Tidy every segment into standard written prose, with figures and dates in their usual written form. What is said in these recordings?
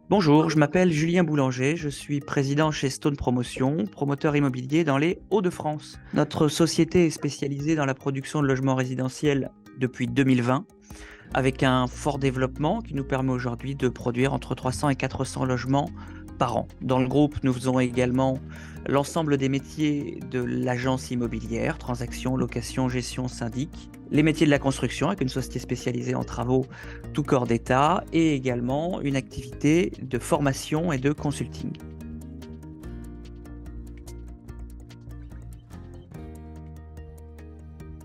Bonjour, je m'appelle Julien Boulanger, je suis président chez Stone Promotion, promoteur immobilier dans les Hauts-de-France. Notre société est spécialisée dans la production de logements résidentiels depuis 2020, avec un fort développement qui nous permet aujourd'hui de produire entre 300 et 400 logements par an. Dans le groupe, nous faisons également l'ensemble des métiers de l'agence immobilière, transactions, location, gestion, syndic, les métiers de la construction avec une société spécialisée en travaux tout corps d'État et également une activité de formation et de consulting.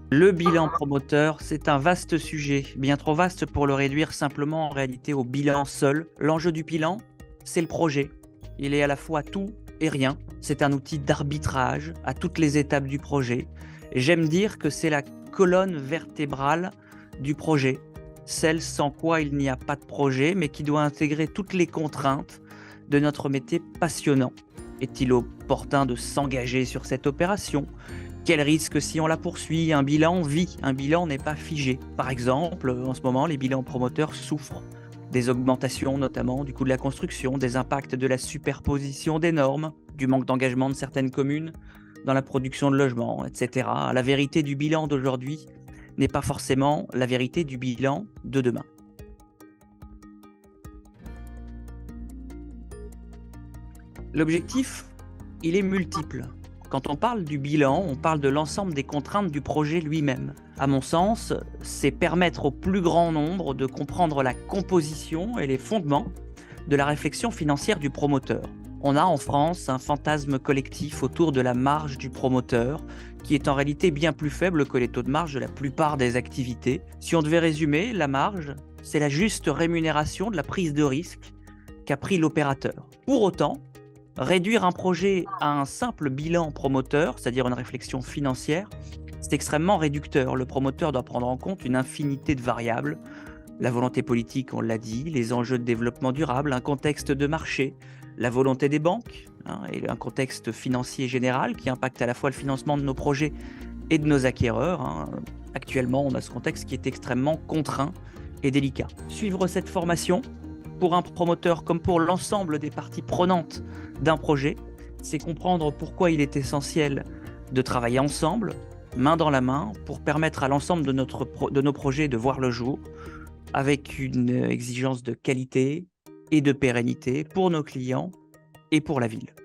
Le bilan promoteur, c'est un vaste sujet, bien trop vaste pour le réduire simplement en réalité au bilan seul. L'enjeu du bilan, c'est le projet. Il est à la fois tout et rien. C'est un outil d'arbitrage à toutes les étapes du projet. J'aime dire que c'est la colonne vertébrale du projet, celle sans quoi il n'y a pas de projet, mais qui doit intégrer toutes les contraintes de notre métier passionnant. Est-il opportun de s'engager sur cette opération ? Quel risque si on la poursuit? Un bilan vit, un bilan n'est pas figé. Par exemple, en ce moment, les bilans promoteurs souffrent des augmentations notamment du coût de la construction, des impacts de la superposition des normes, du manque d'engagement de certaines communes dans la production de logements, etc. La vérité du bilan d'aujourd'hui n'est pas forcément la vérité du bilan de demain. L'objectif, il est multiple. Quand on parle du bilan, on parle de l'ensemble des contraintes du projet lui-même. À mon sens, c'est permettre au plus grand nombre de comprendre la composition et les fondements de la réflexion financière du promoteur. On a en France un fantasme collectif autour de la marge du promoteur, qui est en réalité bien plus faible que les taux de marge de la plupart des activités. Si on devait résumer, la marge, c'est la juste rémunération de la prise de risque qu'a pris l'opérateur. Pour autant, réduire un projet à un simple bilan promoteur, c'est-à-dire une réflexion financière, c'est extrêmement réducteur. Le promoteur doit prendre en compte une infinité de variables. La volonté politique, on l'a dit, les enjeux de développement durable, un contexte de marché, la volonté des banques, et un contexte financier général qui impacte à la fois le financement de nos projets et de nos acquéreurs. Actuellement, on a ce contexte qui est extrêmement contraint et délicat. Suivre cette formation, pour un promoteur comme pour l'ensemble des parties prenantes d'un projet, c'est comprendre pourquoi il est essentiel de travailler ensemble, main dans la main, pour permettre à l'ensemble de nos projets de voir le jour, avec une exigence de qualité et de pérennité pour nos clients et pour la ville.